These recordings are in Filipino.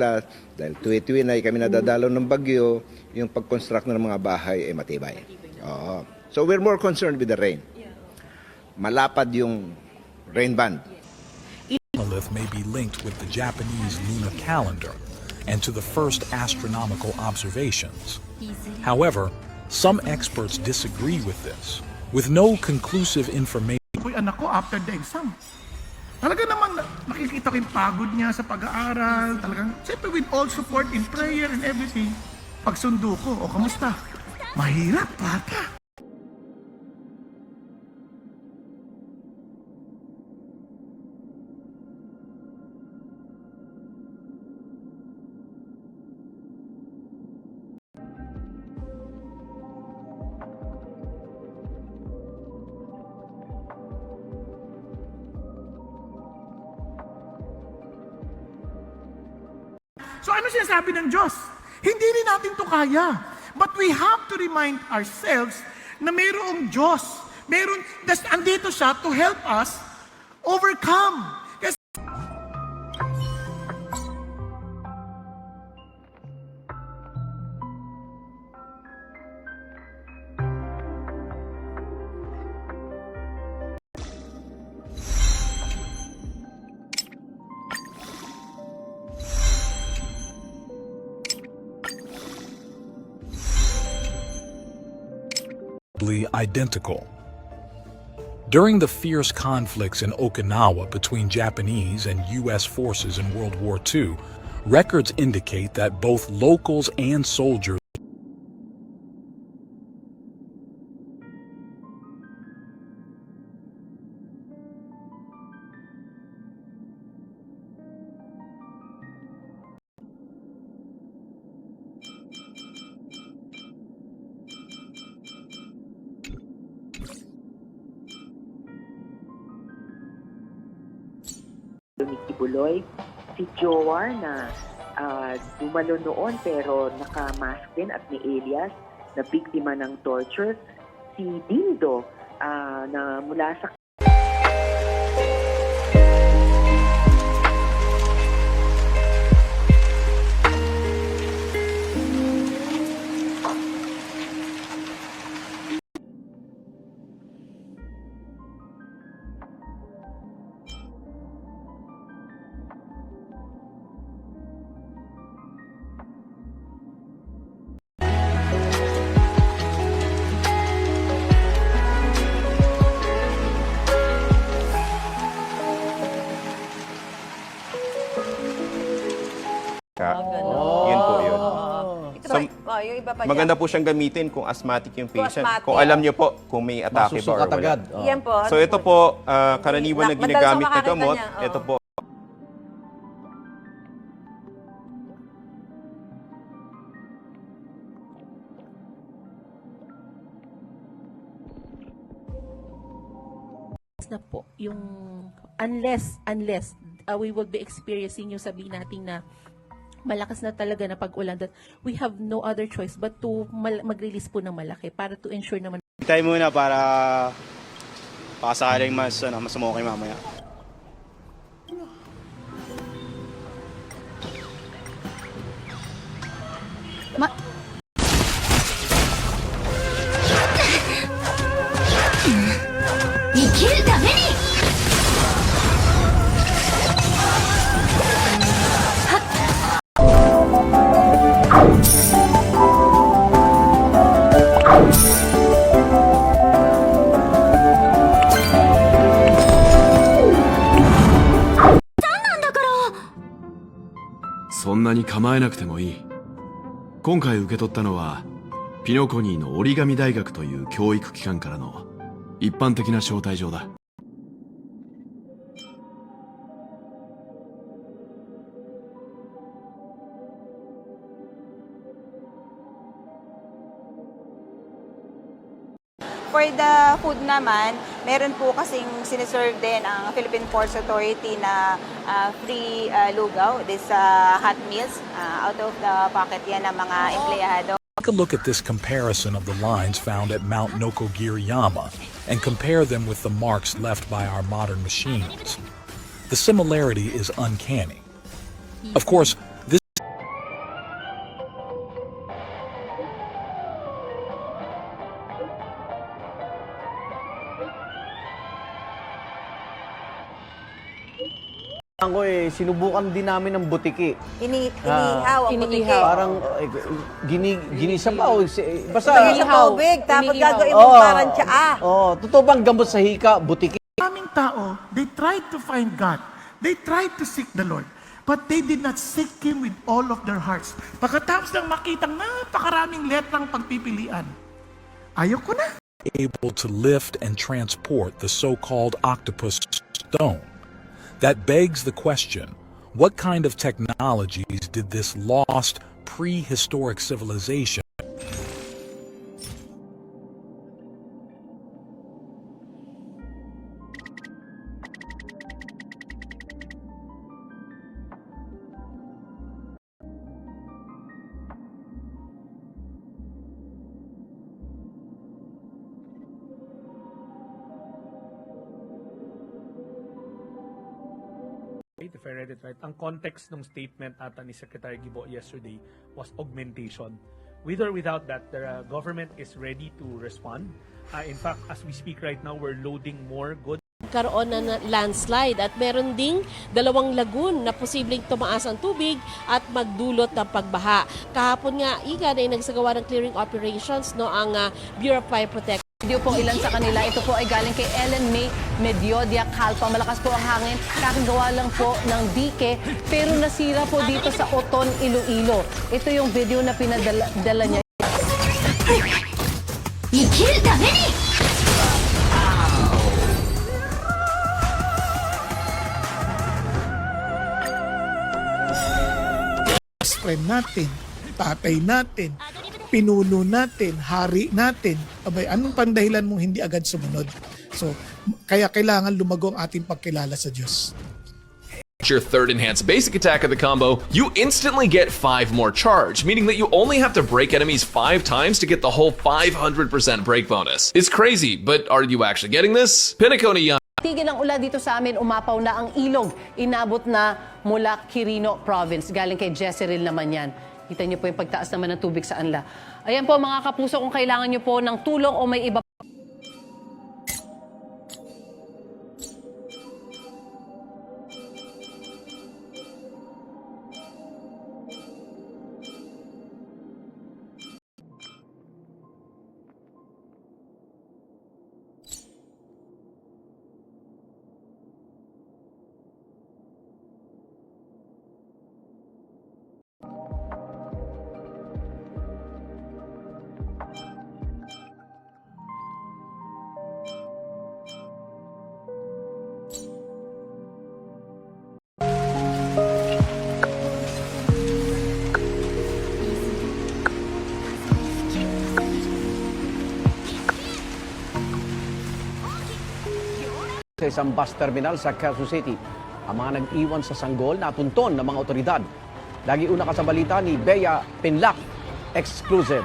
Manila, dahil tuwi-tuwi na kami nadadalaw ng bagyo, yung pag-construct ng mga bahay ay matibay. Oo. So we're more concerned with the rain. Malapad yung rain band. Monolith may be linked with the Japanese lunar calendar and to the first astronomical observations. However, some experts disagree with this, with no conclusive information. Uy, anak ko, after the exam, talaga naman nakikita ko yung pagod niya sa pag-aaral. Talagang, siyempre with all support in prayer and everything. Pagsundo ko, o kamusta? Mahirap, bata. So ano sinasabi ng Diyos? Hindi rin natin to kaya. But we have to remind ourselves na mayroong Diyos. Andito siya to help us overcome. Kasi identical. During the fierce conflicts in Okinawa between Japanese and U.S. forces in World War II, records indicate that both locals and soldiers Buloy, si Joar na dumalo noon pero naka-mask din at ni Elias na biktima ng torture, si Dindo na mula sa Yun po yun. So, yung iba pa maganda po siyang gamitin kung asthmatic yung patient. asthmatic. Kung alam niyo po kung may atake ba or Masusukat wala. agad. Yan po. So ito po, karaniwan na Madalas ginagamit na makakita gamot. niya, oo. Ito po. na po yung unless we will be experiencing yung sabihin natin na malakas na talaga na pag-ulan, that we have no other choice but to mag-release po ng malaki para to ensure naman. Hintay muna para sakaling mas okay mamaya.そんなに構えなくてもいい。今回受け取ったのはピノコニーの折り紙大学という教育機関からの一般的な招待状だ。For the food naman, meron po kasing siniserve din ang Philippine Ports Authority na free lugaw, this hot meals, out of the pocket yan ng mga empleyado. Take a look at this comparison of the lines found at Mount Nokogiriyama and compare them with the marks left by our modern machines. The similarity is uncanny. Of course, this ko sinubukan din namin ng butiki. Inihaw ang butiki. Parang ginisa pa o basta Sa tubig, tapos gagawin mo parang tsaa. totoo bang gamot sa hika, butiki? Maraming tao, they tried to find God. They tried to seek the Lord. But they did not seek Him with all of their hearts. Pagkatapos ng makitang napakaraming letrang pagpipilian, ayoko na. Able to lift and transport the so-called octopus stone. That begs the question, what kind of technologies did this lost prehistoric civilization If I read it right, ang context ng statement ata ni Secretary Guibo yesterday was augmentation. With or without that, the government is ready to respond. In fact, as we speak right now, we're loading more goods. Karoon na landslide at meron ding 2 lagoon na posibleng tumaas ang tubig at magdulot ng pagbaha. Kahapon nga, ay nagsagawa ng clearing operations ang Bureau of Fire Protection. Video po ilan sa kanila. Ito po ay galing kay Ellen May Mediodia Calpa. Malakas po ang hangin. Kakagawa lang po ng dike. Pero nasira po dito sa Oton, Iloilo. Ito yung video na pinadala niya. Best friend natin, tatay natin, pinuno natin, hari natin. Abay, anong pandahilan mong hindi agad sumunod? So, kaya kailangan lumago ang ating pagkilala sa Diyos. Your third enhanced basic attack of the combo, you instantly get 5 more charge, meaning that you only have to break enemies 5 times to get the whole 500% break bonus. It's crazy, but are you actually getting this? Pinnacle ni Tigil ang ulan dito sa amin, umapaw na ang ilog. Inabot na mula Quirino Province. Galing kay Jezreel naman yan. Kita niyo po yung pagtaas naman ng tubig sa Anla. Ayan po mga kapuso, kung kailangan niyo po ng tulong o may iba sa isang bus terminal sa Quezon City. Ang mga nag-iwan sa sanggol natunton ng mga otoridad. Lagi una ka sa balita ni Bea Pinlac. Exclusive.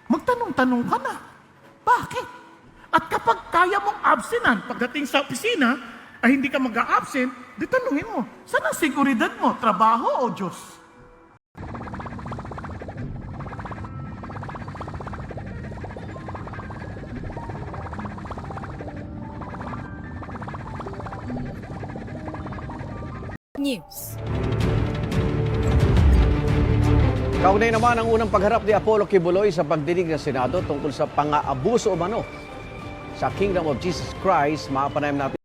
Magtanong-tanong ka na. Bakit? At kapag kaya mong absenan pagdating sa opisina, ay hindi ka mag-a-absent, di tanungin mo, saan ang seguridad mo? Trabaho o Diyos? News. Kaugnay naman ang unang pagharap ni Apollo Kibuloy sa pagdinig ng Senado tungkol sa pang-aabuso umano sa Kingdom of Jesus Christ. Mapanayam natin.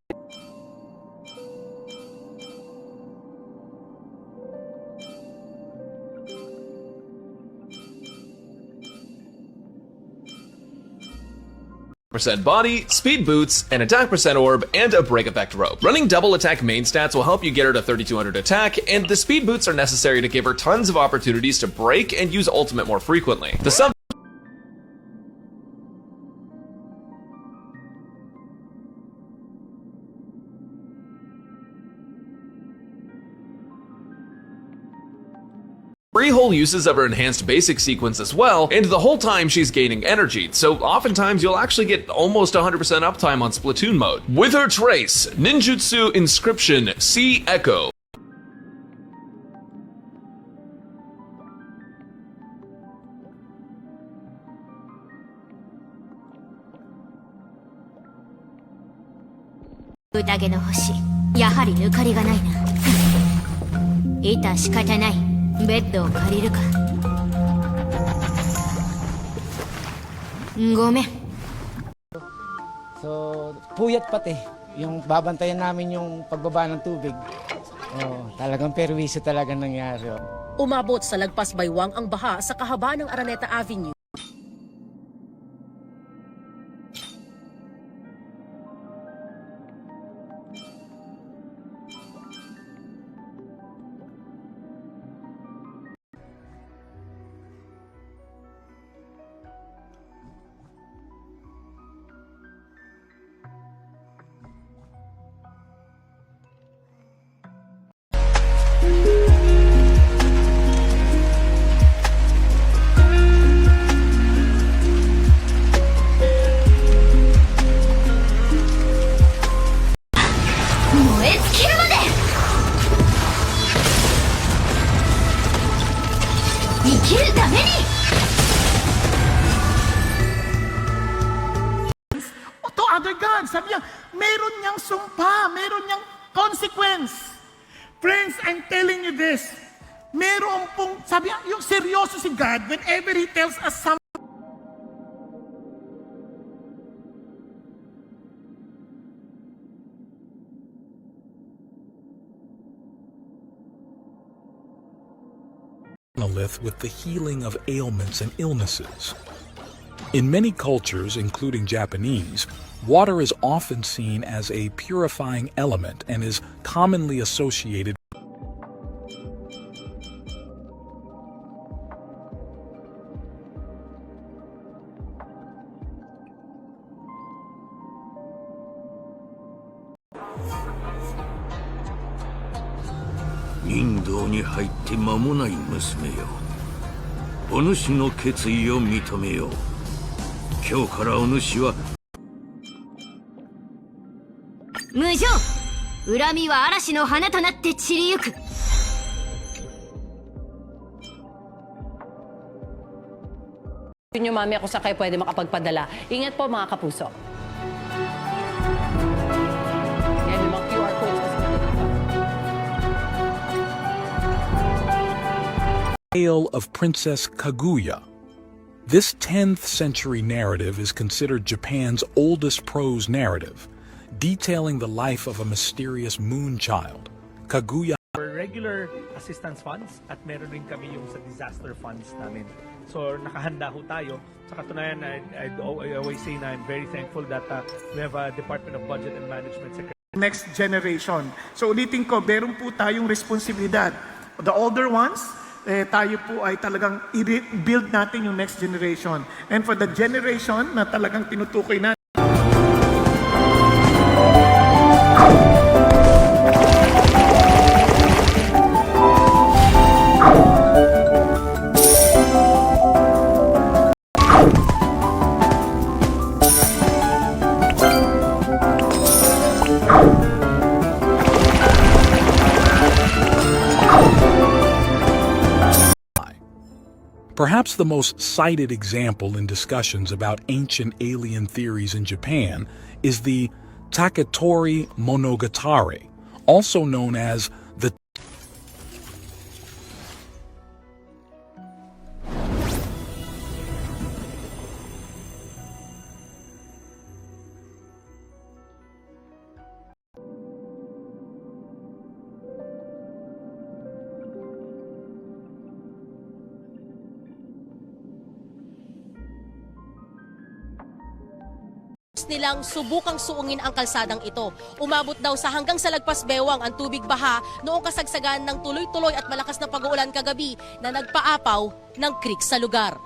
percent body, speed boots, an attack percent orb, and a break effect rope. Running double attack main stats will help you get her to 3200 attack, and the speed boots are necessary to give her tons of opportunities to break and use ultimate more frequently. The sub Three whole uses of her enhanced basic sequence as well, and the whole time she's gaining energy, so oftentimes you'll actually get almost 100% uptime on Splatoon mode. With her trace, Ninjutsu Inscription Sea Echo.宴の星、やはり抜かりがないな。いた仕方ない。ベッドを借りるか。ごめん。 So, puyat pati. Yung babantayan namin yung pagbaba ng tubig. Oh, talagang perwiso talaga nangyari. Umabot sa Lagpas Baywang ang baha sa kahabaan ng Araneta Avenue. To other gods. Sabi niya, meron niyang sumpa, meron niyang consequence. Friends, I'm telling you this. Meron pong, sabi niya, yung seryoso si God, whenever He tells us something, monolith with the healing of ailments and illnesses. In many cultures, including Japanese, water is often seen as a purifying element and is commonly associated無情恨みは嵐の花となって散りゆく Yun yung mami ako sa kayo pwede makapagpadala. Ingat po mga kapuso. Yan yung mga QR codes kasi dito. Tale of Princess Kaguya. This 10th century narrative is considered Japan's oldest prose narrative, detailing the life of a mysterious moon child. Kaguya For regular assistance funds at meron rin kami yung sa disaster funds namin. So nakahanda ho tayo. Sa katunayan, I always say na I'm very thankful that we have a Department of Budget and Management Secretary. next generation. So ulitin ko, meron po tayong responsibilidad. The older ones, tayo po ay talagang i-build natin yung next generation. And for the generation na talagang tinutukoy natin, Perhaps the most cited example in discussions about ancient alien theories in Japan is the Taketori Monogatari, also known as the nilang subukang suungin ang kalsadang ito. Umabot daw sa hanggang sa Lagpas Bewang ang tubig baha noong kasagsagan ng tuloy-tuloy at malakas na pag-uulan kagabi na nagpaapaw ng creek sa lugar.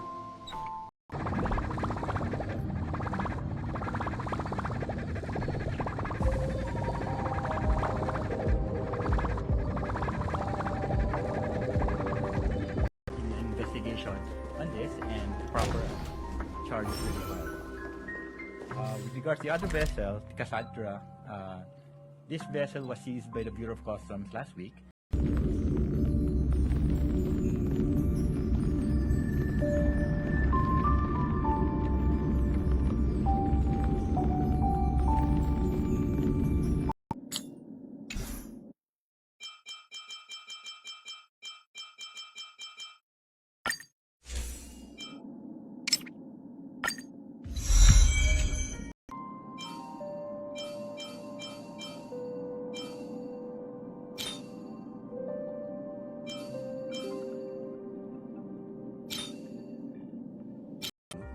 information on this and proper charges will be filed. With regards to the other vessel, Cassandra, this vessel was seized by the Bureau of Customs last week.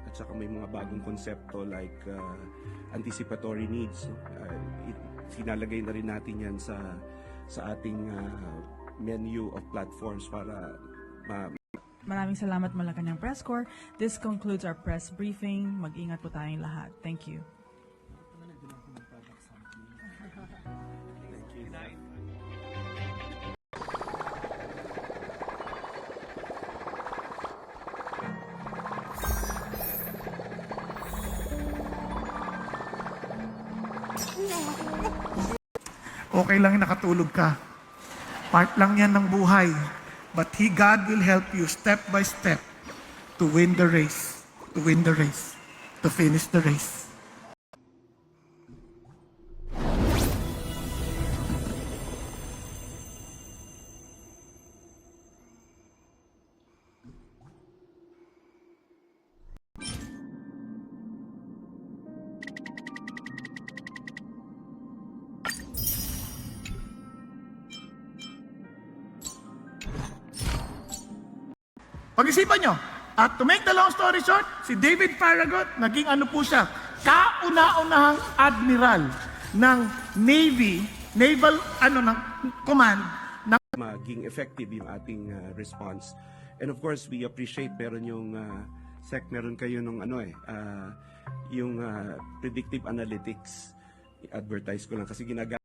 At saka may mga bagong konsepto like anticipatory needs. Sinalagay na rin natin yan sa ating menu of platforms para Maraming salamat Malacanang Press Corps. This concludes our press briefing. Mag-ingat po tayong lahat. Thank you. Okay lang yung nakatulog ka. Part lang yan ng buhay. But God will help you step by step to win the race, to finish the race. Pag-isipan nyo. At to make the long story short, si David Farragut, naging ano po siya, kauna-unahang admiral ng Naval Command. Maging effective yung ating response. And of course, we appreciate meron yung meron kayo nung yung predictive analytics. I-advertise ko lang kasi ginagamit.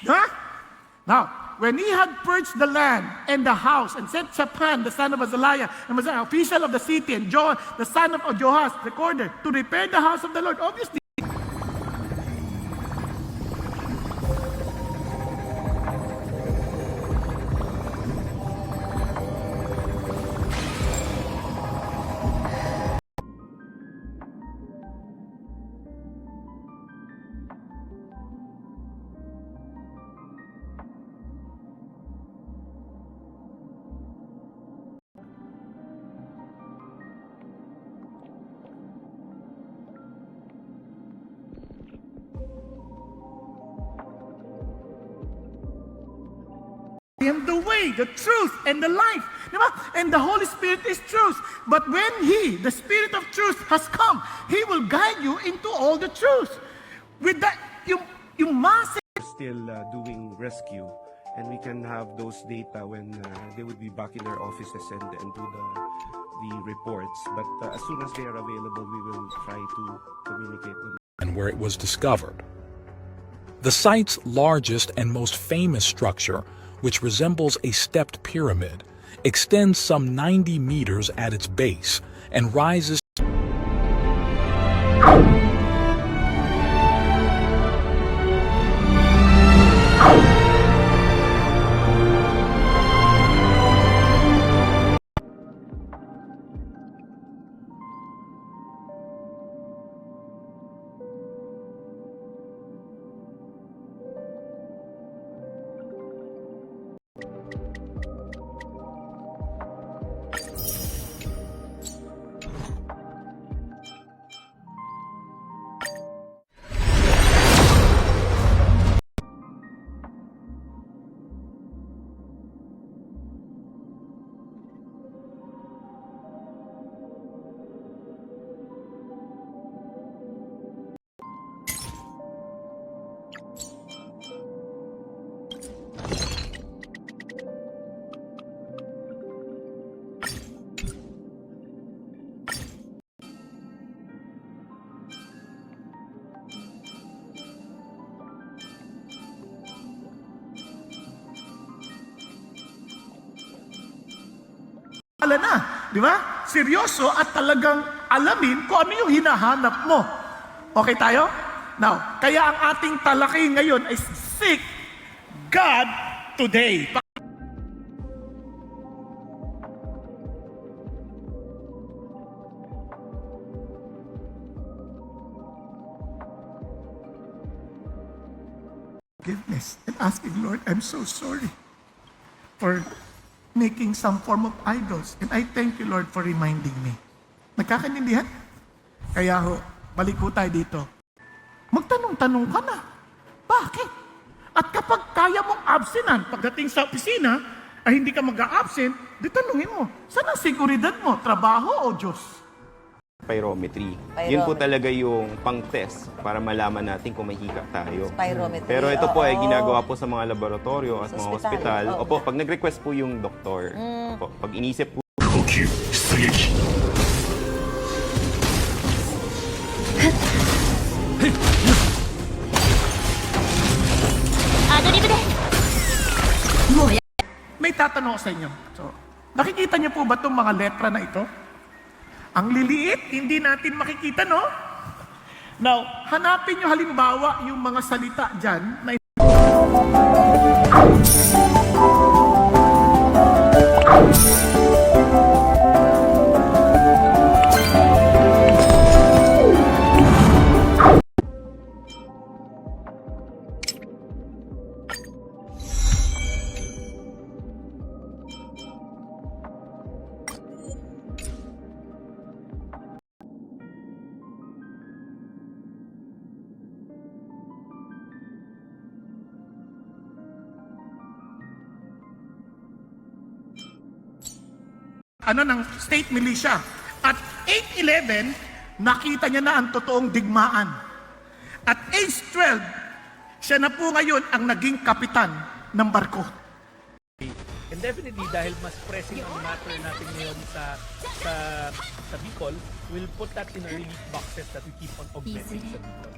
Huh? Now, when he had purged the land and the house, and sent Shaphan, the son of Azaliah, and was an official of the city, and Joah, the son of Joahaz, recorder, to repair the house of the Lord, obviously. I am the way, the truth, and the life. Diba? And the Holy Spirit is truth. But when He, the Spirit of truth, has come, He will guide you into all the truth. With that, yung massive... Still doing rescue, and we can have those data when they would be back in their offices and do the reports. But as soon as they are available, we will try to communicate them. And where it was discovered. The site's largest and most famous structure, which resembles a stepped pyramid, extends some 90 meters at its base and rises Ala na, di ba? Seryoso at talagang alamin kung ano yung hinahanap mo. Okay tayo? Now, kaya ang ating talakay ngayon ay seek God today. Forgiveness and asking, Lord, I'm so sorry for making some form of idols. And I thank you, Lord, for reminding me. Nagkakaintindihan? Kaya ho, balik ho tayo dito. Magtanong-tanong ka na. Bakit? At kapag kaya mong absenan, pagdating sa opisina, ay hindi ka mag-a-absent, di tanungin mo, saan ang seguridad mo? Trabaho o Diyos? Spirometry. Yun po talaga yung pang-test para malaman natin kung may hika tayo. Spirometry. Pero ito po ay Oo. ginagawa po sa mga laboratorio at Sa mga ospital. ospital. Oo. Opo, pag nag-request po yung doktor. Opo, pag inisip po May tatanong ako sa inyo. So, nakikita niyo po ba itong mga letra na ito? Ang liliit, hindi natin makikita, no? Now, hanapin niyo halimbawa yung mga salita dyan na ng state militia. At 8'11", nakita niya na ang totoong digmaan. At age 12, siya na po ngayon ang naging kapitan ng barko. And definitely, dahil mas pressing ang matter natin ngayon sa Bicol, we'll put that in a relief boxes that we keep on augmenting sa Bicol.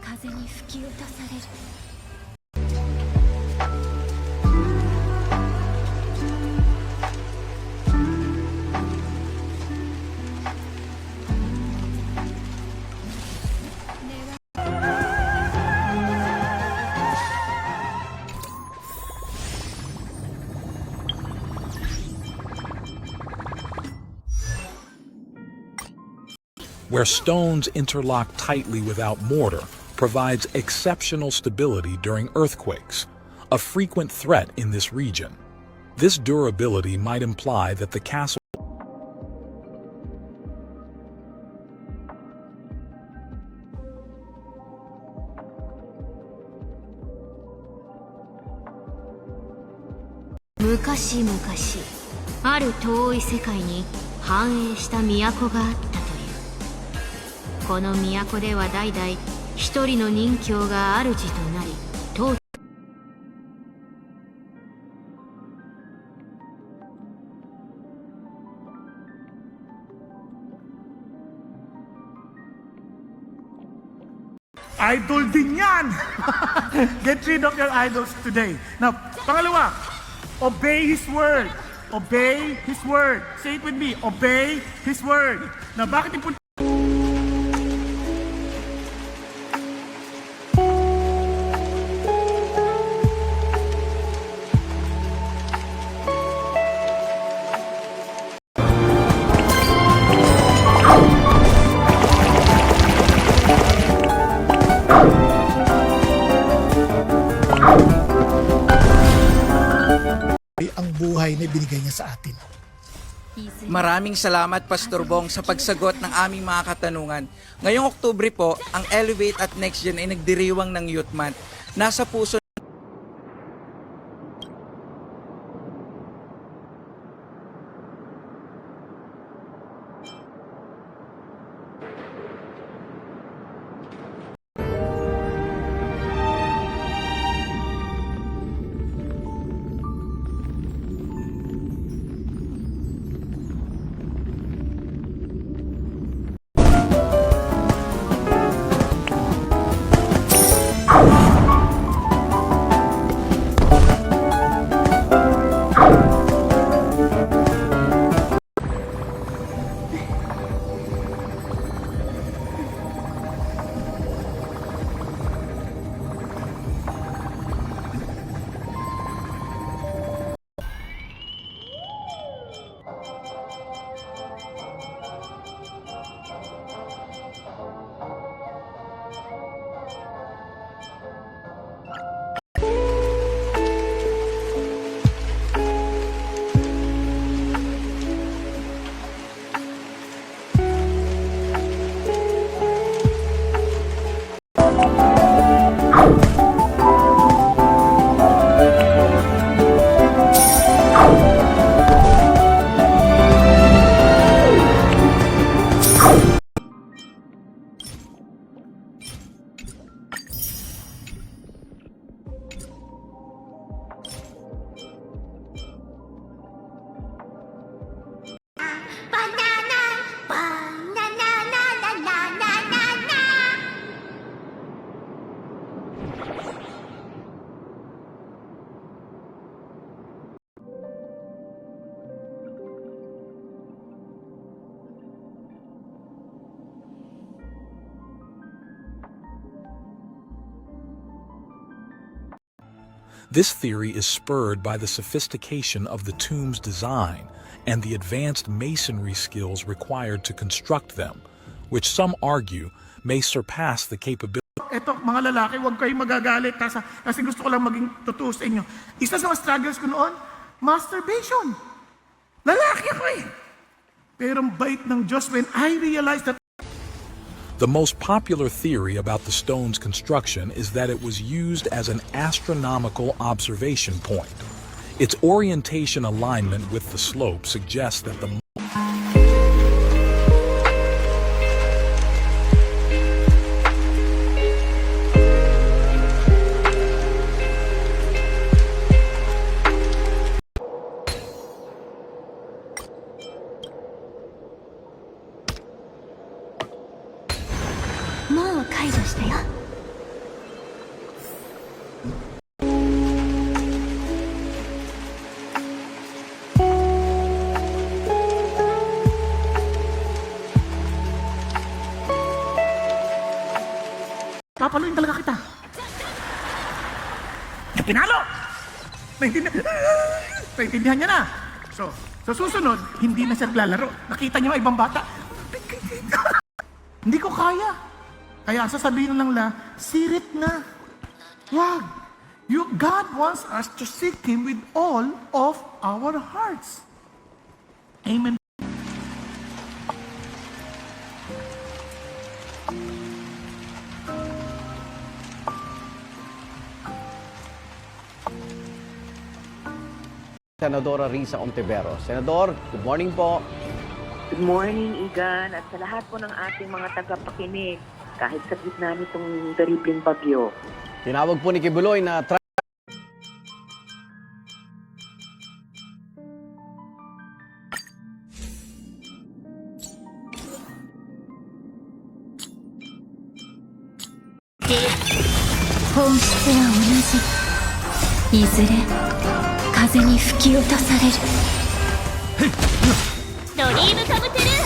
風に吹き落とされる Where stones interlock tightly without mortar provides exceptional stability during earthquakes, a frequent threat in this region. This durability might imply that the castle昔々ある遠い世界に繁栄した都があったという。この都では代々一人の任侠が主となり統治。Idol din yan! Get rid of your idols today. Now, pangalawa, obey His word. Obey His word. Say it with me, obey His word. Now, bakit importante? ang buhay na binigay niya sa atin. Maraming salamat Pastor Bong sa pagsagot ng aming mga katanungan. Ngayong Oktubre po, ang Elevate at Next Gen ay nagdiriwang ng Youth Month. Nasa puso This theory is spurred by the sophistication of the tomb's design and the advanced masonry skills required to construct them, which some argue may surpass the capability. Eto, mga lalaki, huwag kayong magagalit kasi gusto ko lang maging totoo sa inyo. Isa sa mga struggles ko noon, masturbation. Lalaki ako eh. Pero ang bait ng Diyos when I realized that The most popular theory about the stone's construction is that it was used as an astronomical observation point. Its orientation alignment with the slope suggests that the papaluin talaga kita. Pinalo! Naintindihan niya na. So, sa susunod, hindi na siya naglalaro. Nakita niyo ibang bata. Hindi ko kaya. Kaya sasabihin lang la, sirit na. Wag. God wants us to seek Him with all of our hearts. Amen. Senadora Risa Ontiveros. Senador, good morning po. Good morning, Igan, at sa lahat po ng ating mga tagapakinig, kahit sa gitna nitong terribleng bagyo. Tinawag po ni Kibuloy naドリームカムトゥルー